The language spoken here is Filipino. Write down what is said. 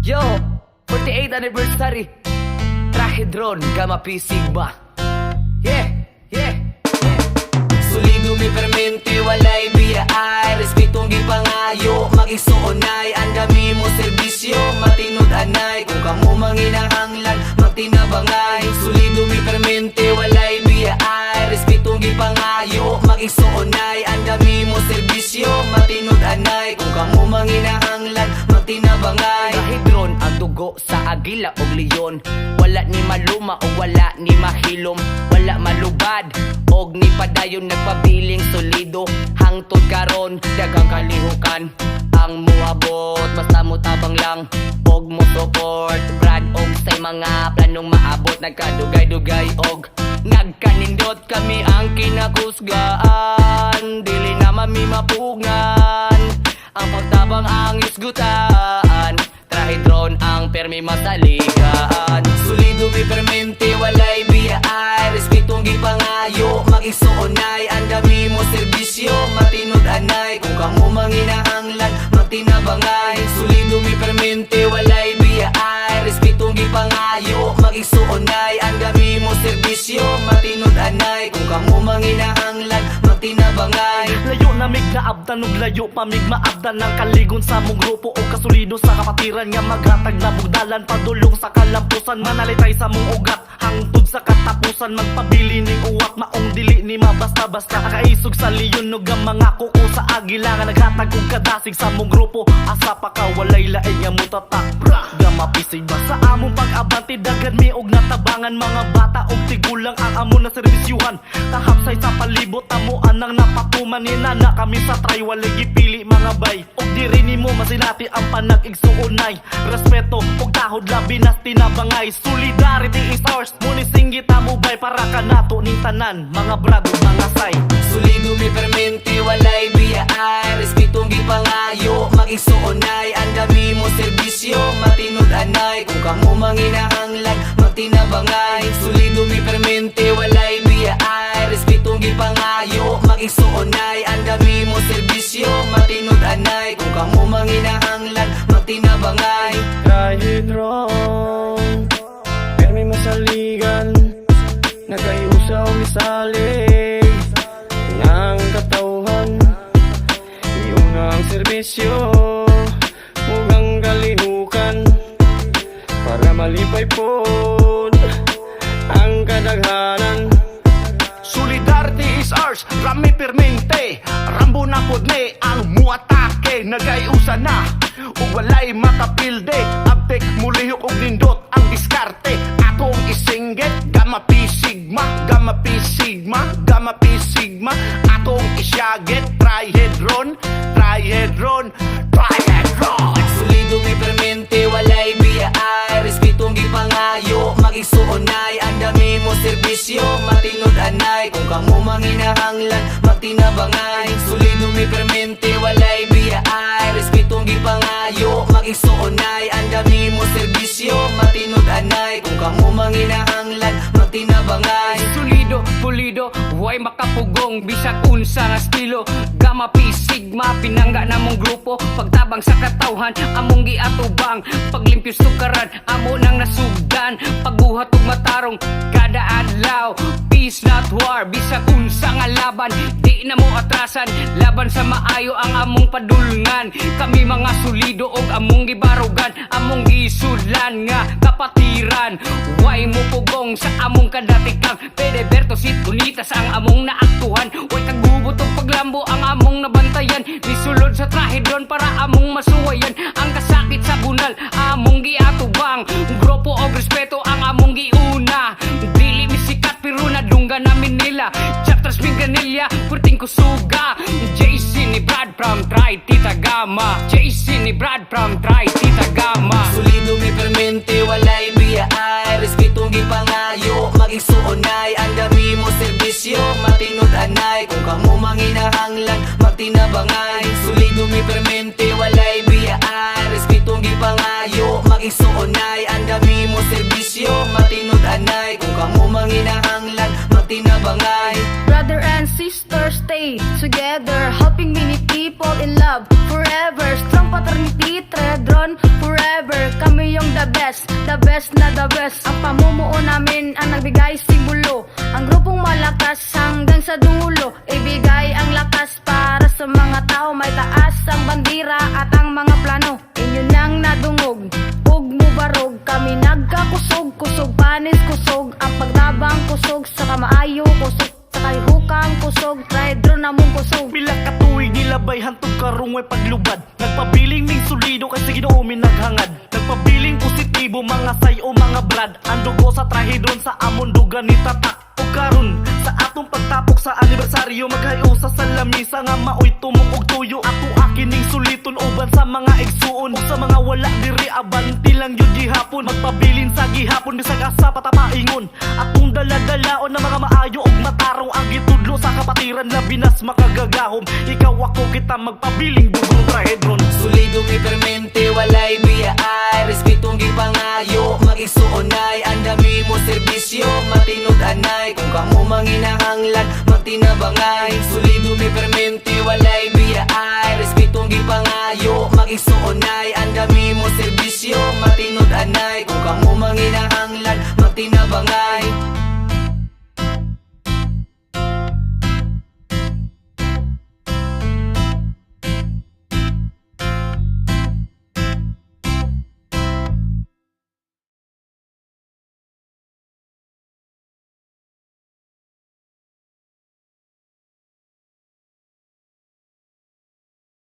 Yo, 48th anniversary Trihedron, Maii Sigma. Yeah, yeah, yeah. Solido may permente, walay biyaay, respitong gepangayo, mag.igsonay, andami mo serbisyo, Matinod.anay, kung kamo manginahanglan, magtinabangay. Solido may permente, walay biyaay, respitong gepangayo, mag.igsonay, andami mo serbisyo, Matinod.anay, kung kamo manginahanglan, magtinabangay. Trihedron ang dugo sa agila o leon. Wala ni maluma o wala ni mahilom. Wala malubad og ni padayon. Nagpabiling solido, hangtod karun, dagang kalihukan ang muabot. Basta mo tabang lang og mo support. Brad og say mga planong maabot. Nagkadugay-dugay og nagkanindot kami ang kinakusgaan. Dili na mami mapugngan ang pagtabang ang isgutan. Trihedron ang permi masaligan. Solido may permente, walay biyaay, respitong gepangayo, mag.igsonay, andami mo serbisyo, Matinod.anay, kung kamo manginahanglan, magtinabangay. Solido may permente, walay biyaay, respitong gepangayo, mag.igsonay, andami mo serbisyo, Matinod.anay, kung kamo manginahanglan, magtinabangay. Layo na mig naabdan ug layo pa mig maabdan ng kaligon sa mong grupo o kasulido sa kapatiran nga maghatag na bugdalan padulong sa kalampusan manalitay sa mong ugat hangtod sa katapusan magpabili ning uwak maong dili ni mabasta-basta nakaisog sa leon ug ang mga kuko sa agila nga naghatag og kadasig sa mong grupo asa pa ka walay laing nga mutatak gamapisig ba sa among pag-abante daghan mi og natabangan mga bata og tigulang ang amo na serbisyuhan kahapsay sa palibot amo anang napatuman ni nana kami sa try walay gipili mga bay og diri nimo masilati ang panag-igsuunay respeto og tahod labi nas tinabangay solidarity is ours muni singgit amo bay para kanato ning tanan mga brad ug mga say. Solido may permente, walay biyaay, respitong gepangayo, mag.igsonay, andami mo serbisyo, Matinod.anay, kung kamo manginahanglan, magtinabangay. Solido may permente, walay biyaay, respitong gepangayo, mag.igsonay, andami mo serbisyo, Matinod.anay, kung kamo manginahanglan, magtinabangay. Trihedron, permi masaligan, nagayusaw misalig ng katauhan, iyon ang serbisyo, hugang kalihukan, para malipay po ang kadaghanan. Solidarity is ours, rami permente Rambo na pod ni ang muatake nagayusa na ug walay makapilde abtek mulihok og nindot ang diskarte atong isingget Maii Sigma, Maii Sigma, Maii Sigma atong isyaget Trihedron, Trihedron, Trihedron. Solido may permente, walay biyaay, respitong gepangayo, mag.igsonay, andami mo serbisyo, Matinod.anay, kung kamo manginahanglan, magtinabangay. Solido may permente, walay biyaay, respitong gepangayo, mag.igsonay, andami mo serbisyo, Matinod.anay, kung kamo manginahanglan, magtinabangay. Solido, pulido, huwag makapugong bisag unsa nga estilo. Maii Sigma, pinangga na mong grupo. Pagtabang sa katawhan, among giatubang. Paglimpyos tukaran, amo nang nasugdan. Pagbuhat ug matarong, kada adlaw. Peace not war, bisag unsa nga laban. Di na mo atrasan, laban sa maayo ang among padulngan. Kami mga solido og among gibarugan. Among gisudlan nga kapatiran. Huwag mo pugong sa among kadatikang. Pede Bertosit Bonitas ang among naaktuhan. Huwag kagubot og paglambo ang among nabantayan. Nisulod sa Trihedron para among masuwayan. Ang kasakit sa bunal among giatubang. Grupo og respeto ang among giuna. Dili misikat pero nadungga namin nila. Chapters Minganilla, Kurting Kusuga. JC ni Brad from Tri Tita Gama. JC ni Brad from Tri Tita Gama. Solido may permente, walay biyaay, respitong gepangayo, mag.igsonay, andami mo serbisyo, Matinod.anay, kung kamo manginahanglan, magtinabangay. Solido may permente, walay biyaay, respitong gepangayo, mag.igsonay, andami mo serbisyo, Matinod.anay, kung kamo manginahanglan, magtinabangay. Brother and sister, stay together, helping many people in love forever. Strong fraternity, Trihedron forever. Kami the best na the best. Ang pamumuo namin ang nagbigay simbolo. Ang grupong malakas hanggang sa dulo, ibigay ang lakas para sa mga tao. May taas ang bandira at ang mga plano. Inyo nang nadungog, ug mubarog. Kami nagkakusog, kusog panis kusog. Ang pagtabang kusog, sa kamaayo kusog. Sakay hukang kusog, Trihedron na mong kusog. Pila ka tuig nilabay hantog karong way paglubad. Nagpabiling ning solido kasi Ginoo naghangad. Nagpabiling positibo mga sayo mga brad. Ang dugo sa Trihedron sa amon dugan ni tatak. O karun sa atong pagtapok sa anibersaryo, maghayo sa lamisa nga maoy tumong og tuyo. Ato akin ning suliton uban sa mga igsuon. Ug sa mga wala diri abanti lang yun gihapon. Magpabilin sa gihapon bisag asa patapaingon. Atong daladalaon na mga maayo og matarong ang gitudlo sa kapatiran labinas makagagahom. Ikaw ako kita magpabiling dugong Trihedron. Solido may permente, walay biyaay. Respitong gepangayo, mag.igsonay. Andami mo serbisyo, Matinod.anay. Kung kamo manginahanglan, magtinabangay. Solido may permente, walay biyaay. Respitong gepangayo, mag.igsonay. Andami mo serbisyo, Matinod.anay. Kung kamo manginahanglan, magtinabangay.